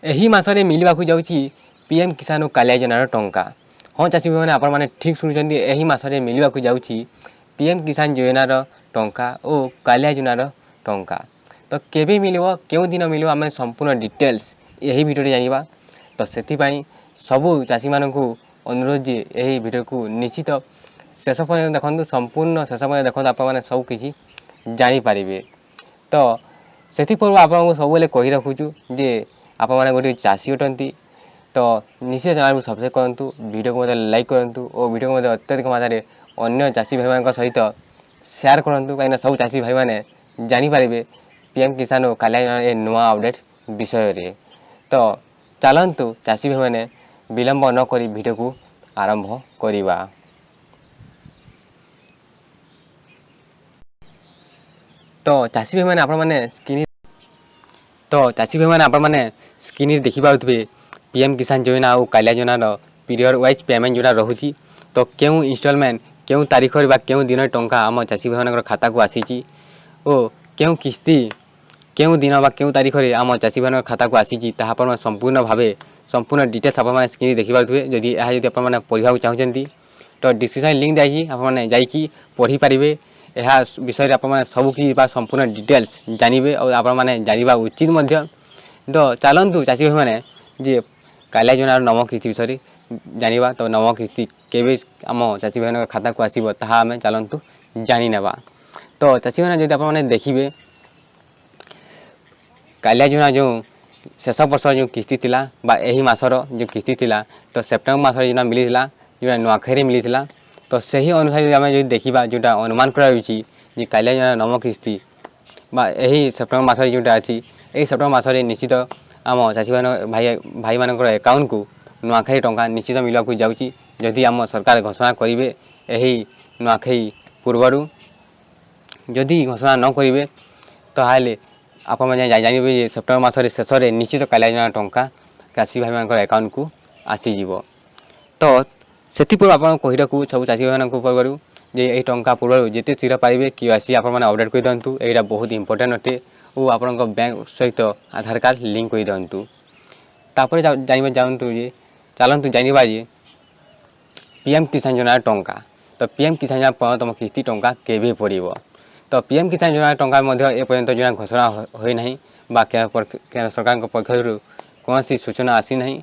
ଏହି ମାସରେ ମିଳିବାକୁ ଯାଉଛି ପିଏମ୍ କିଷାନ ଓ କାଳିଆ ଯୋଜନାର ଟଙ୍କା। ହଁ ଚାଷୀ ଭାଇମାନେ ଆପଣମାନେ ଠିକ୍ ଶୁଣୁଛନ୍ତି, ଏହି ମାସରେ ମିଳିବାକୁ ଯାଉଛି ପିଏମ୍ କିଷାନ ଯୋଜନାର ଟଙ୍କା ଓ କାଳିଆ ଯୋଜନାର ଟଙ୍କା। ତ କେବେ ମିଳିବ, କେଉଁ ଦିନ ମିଳିବ, ଆମେ ସମ୍ପୂର୍ଣ୍ଣ ଡିଟେଲ୍ସ ଏହି ଭିଡ଼ିଓରେ ଜାଣିବା। ତ ସେଥିପାଇଁ ସବୁ ଚାଷୀମାନଙ୍କୁ ଅନୁରୋଧ ଯେ ଏହି ଭିଡ଼ିଓକୁ ନିଶ୍ଚିତ ଶେଷ ପର୍ଯ୍ୟନ୍ତ ଦେଖନ୍ତୁ, ସମ୍ପୂର୍ଣ୍ଣ ଶେଷ ପର୍ଯ୍ୟନ୍ତ ଦେଖନ୍ତୁ, ଆପଣମାନେ ସବୁ କିଛି ଜାଣିପାରିବେ। ତ ସେଥିପୂର୍ବରୁ ଆପଣଙ୍କୁ ସବୁବେଳେ କହି ରଖୁଛୁ ଯେ ଆପଣମାନେ ଗୋଟିଏ ଚାଷୀ ଅଟନ୍ତି, ତ ନିଶ୍ଚୟ ଚ୍ୟାନେଲକୁ ସବସ୍କ୍ରାଇବ୍ କରନ୍ତୁ, ଭିଡ଼ିଓକୁ ମଧ୍ୟ ଲାଇକ୍ କରନ୍ତୁ ଓ ଭିଡ଼ିଓକୁ ମଧ୍ୟ ଅତ୍ୟଧିକ ମାତ୍ରାରେ ଅନ୍ୟ ଚାଷୀ ଭାଇମାନଙ୍କ ସହିତ ସେୟାର କରନ୍ତୁ, କାହିଁକିନା ସବୁ ଚାଷୀ ଭାଇମାନେ ଜାଣିପାରିବେ ପିଏମ୍ କିଷାନ ଓ କାଳିଆ ଯୋଜନାର ଏ ନୂଆ ଅପଡ଼େଟ୍ ବିଷୟରେ। ତ ଚାଲନ୍ତୁ ଚାଷୀ ଭାଇମାନେ ବିଳମ୍ବ ନକରି ଭିଡ଼ିଓକୁ ଆରମ୍ଭ କରିବା। ତ ଚାଷୀ ଭାଇମାନେ ଆପଣମାନେ ସ୍କ୍ରିନରେ ଦେଖିପାରୁଥିବେ ପିଏମ୍ କିଷାନ ଯୋଜନା ଆଉ କାଳିଆ ଯୋଜନାର ପିରିୟଡ଼ ୱାଇଜ୍ ପେମେଣ୍ଟ ଯୋଉଟା ରହୁଛି। ତ କେଉଁ ଇନଷ୍ଟଲମେଣ୍ଟ କେଉଁ ତାରିଖରେ ବା କେଉଁ ଦିନରେ ଟଙ୍କା ଆମ ଚାଷୀ ଭାଇମାନଙ୍କର ଖାତାକୁ ଆସିଛି ଓ କେଉଁ କିସ୍ତି କେଉଁ ଦିନ ବା କେଉଁ ତାରିଖରେ ଆମ ଚାଷୀ ଭାଇମାନଙ୍କ ଖାତାକୁ ଆସିଛି, ତାହା ଆପଣମାନେ ସମ୍ପୂର୍ଣ୍ଣ ଡିଟେଲ୍ସ ଆପଣମାନେ ସ୍କ୍ରିନରେ ଦେଖିପାରୁଥିବେ। ଯଦି ଆପଣମାନେ ପଢ଼ିବାକୁ ଚାହୁଁଛନ୍ତି ତ ଡିସ୍କ୍ରିପ୍ସନ୍ ଲିଙ୍କ୍ ଯାଇଛି, ଆପଣମାନେ ଯାଇକି ପଢ଼ିପାରିବେ। ଏହା ବିଷୟରେ ଆପଣମାନେ ସବୁ କିଛି ବା ସମ୍ପୂର୍ଣ୍ଣ ଡିଟେଲ୍ସ ଜାଣିବେ ଆଉ ଆପଣମାନେ ଜାଣିବା ଉଚିତ ମଧ୍ୟ। ତ ଚାଲନ୍ତୁ ଚାଷୀ ଭାଇମାନେ ଯେ କାଳିଆ ଯୋଜନାର ନବମ କିସ୍ତି ବିଷୟରେ ଜାଣିବା। ତ ନବମ କିସ୍ତି କେବେ ଆମ ଚାଷୀ ଭାଇମାନଙ୍କ ଖାତାକୁ ଆସିବ ତାହା ଆମେ ଚାଲନ୍ତୁ ଜାଣିନେବା। ତ ଚାଷୀ ଭାଇମାନେ ଯଦି ଆପଣମାନେ ଦେଖିବେ କାଳିଆ ଯୋଜନା ଯେଉଁ ଶେଷ ବର୍ଷର ଯେଉଁ କିସ୍ତି ଥିଲା ବା ଏହି ମାସର ଯେଉଁ କିସ୍ତି ଥିଲା, ତ ସେପ୍ଟେମ୍ବର ମାସରେ ଯେଉଁଟା ମିଳିଥିଲା, ଯେଉଁଟା ନୂଆଖାଇରେ ମିଳିଥିଲା, ତ ସେହି ଅନୁସାରେ ଆମେ ଯଦି ଦେଖିବା ଯେଉଁଟା ଅନୁମାନ କରାଯାଉଛି ଯେ କାଳିଆ ଯୋଜନାର ନବମ କିସ୍ତି ବା ଏହି ସେପ୍ଟେମ୍ବର ମାସରେ ଯେଉଁଟା ଅଛି, ଏହି ସେପ୍ଟେମ୍ବର ମାସରେ ନିଶ୍ଚିତ ଆମ ଚାଷୀ ଭାଇମାନଙ୍କର ଆକାଉଣ୍ଟକୁ ନୂଆଖାଇ ଟଙ୍କା ନିଶ୍ଚିତ ମିଳିବାକୁ ଯାଉଛି। ଯଦି ଆମ ସରକାର ଘୋଷଣା କରିବେ ଏହି ନୂଆଖାଇ ପୂର୍ବରୁ, ଯଦି ଘୋଷଣା ନ କରିବେ ତାହେଲେ ଆପଣମାନେ ଜାଣିବେ ଯେ ସେପ୍ଟେମ୍ବର ମାସରେ ଶେଷରେ ନିଶ୍ଚିତ କାଳିଆ ଯୋଜନା ଟଙ୍କା ଚାଷୀ ଭାଇମାନଙ୍କର ଆକାଉଣ୍ଟକୁ ଆସିଯିବ। ତ ସେଥିପୂର୍ବରୁ ଆପଣଙ୍କୁ କହି ରଖୁ ସବୁ ଚାଷୀ ଭାଇମାନଙ୍କ ପୂର୍ବରୁ ଯେ ଏହି ଟଙ୍କା ପୂର୍ବରୁ ଯେତେ ଶୀଘ୍ର ପାରିବେ KYC ଆପଣମାନେ ଅପଡ଼େଟ୍ କରିଦିଅନ୍ତୁ। ଏଇଟା ବହୁତ ଇମ୍ପୋର୍ଟାଣ୍ଟ ଅଟେ ଓ ଆପଣଙ୍କ ବ୍ୟାଙ୍କ ସହିତ ଆଧାର କାର୍ଡ଼ ଲିଙ୍କ କରିଦିଅନ୍ତୁ। ତାପରେ ଚାଲନ୍ତୁ ଜାଣିବା ଯେ ପିଏମ୍ କିଷାନ ଯୋଜନାର ଟଙ୍କା। ତ ପିଏମ୍ କିଷାନ ଯୋଜନା ତମ କିସ୍ତି ଟଙ୍କା କେବେ ପଡ଼ିବ? ତ ପିଏମ୍ କିଷାନ ଯୋଜନା ଟଙ୍କା ମଧ୍ୟ ଏପର୍ଯ୍ୟନ୍ତ ଯୋଜନା ଘୋଷଣା ହୋଇନାହିଁ ବା କେନ୍ଦ୍ର ସରକାରଙ୍କ ପକ୍ଷରୁ କୌଣସି ସୂଚନା ଆସିନାହିଁ।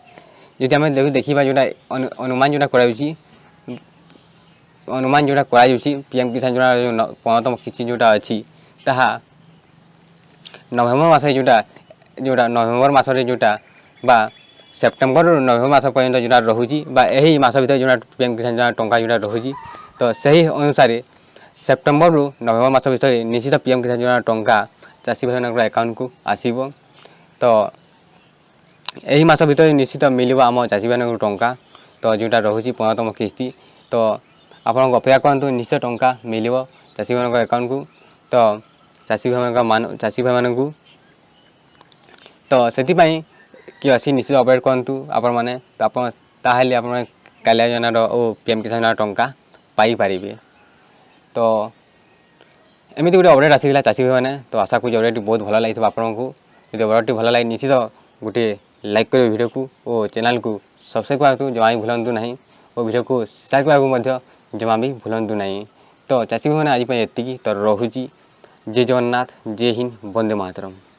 ଯଦି ଆମେ ଦେଖିବା ଯେଉଁଟା ଅନୁମାନ ଯେଉଁଟା କରାଯାଉଛି ପିଏମ୍ କିଷାନ ଯୋଜନାର ଯେଉଁ 15ତମ କିସ୍ତି ଯେଉଁଟା ଅଛି, ତାହା ନଭେମ୍ବର ମାସରେ ନଭେମ୍ବର ମାସରେ ବା ସେପ୍ଟେମ୍ବରରୁ ନଭେମ୍ବର ମାସ ପର୍ଯ୍ୟନ୍ତ ଯେଉଁଟା ରହୁଛି ବା ଏହି ମାସ ଭିତରେ ଯେଉଁଟା ପିଏମ୍ କିଷାନ ଯୋଜନା ଟଙ୍କା ଯେଉଁଟା ରହୁଛି, ତ ସେହି ଅନୁସାରେ ସେପ୍ଟେମ୍ବରରୁ ନଭେମ୍ବର ମାସ ଭିତରେ ନିଶ୍ଚିତ ପିଏମ୍ କିଷାନ ଯୋଜନା ଟଙ୍କା ଚାଷୀ ଭାଇମାନଙ୍କର ଆକାଉଣ୍ଟକୁ ଆସିବ। ତ ଏହି ମାସ ଭିତରେ ନିଶ୍ଚିତ ମିଳିବ ଆମ ଚାଷୀମାନଙ୍କୁ ଟଙ୍କା, ତ ଯେଉଁଟା ରହୁଛି 15ତମ କିସ୍ତି। ତ ଆପଣଙ୍କୁ ଅପେକ୍ଷା କରନ୍ତୁ, ନିଶ୍ଚୟ ଟଙ୍କା ମିଳିବ ଚାଷୀମାନଙ୍କ ଆକାଉଣ୍ଟକୁ। ତ ଚାଷୀ ଭାଇମାନଙ୍କୁ ତ ସେଥିପାଇଁ KYC ନିଶ୍ଚିତ ଅପଡ଼େଟ୍ କରନ୍ତୁ ଆପଣମାନେ। ତ ତାହେଲେ ଆପଣମାନେ କାଳିଆ ଯୋଜନାର ଓ ପିଏମ୍ କିଷାନ ଯୋଜନାର ଟଙ୍କା ପାଇପାରିବେ। ତ ଏମିତି ଗୋଟେ ଅପଡ଼େଟ୍ ଆସିଥିଲା ଚାଷୀ ଭାଇମାନେ। ତ ଆଶା କରୁଛି ଅପଡ଼େଟ୍ଟି ବହୁତ ଭଲ ଲାଗିଥିବ ଆପଣଙ୍କୁ। ଯଦି ଅପଡ଼େଟ୍ଟି ଭଲ ଲାଗେ ନିଶ୍ଚିତ ଗୋଟିଏ ଲାଇକ୍ କରିବେ ଭିଡ଼ିଓକୁ ଓ ଚ୍ୟାନେଲକୁ ସବସ୍କ୍ରାଇବ୍ କରିବାକୁ ଜମା ବି ଭୁଲନ୍ତୁ ନାହିଁ ଓ ଭିଡ଼ିଓକୁ ସେୟାର କରିବାକୁ ମଧ୍ୟ ଜମା ବି ଭୁଲନ୍ତୁ ନାହିଁ। ତ ଚାଷୀ ଭାଇମାନେ ଆଜି ପାଇଁ ଏତିକି। ତ ରହୁଛି। ଜୟ ଜଗନ୍ନାଥ, ଜୟ ହିନ୍ଦ, ବନ୍ଦେ ମାତରମ୍।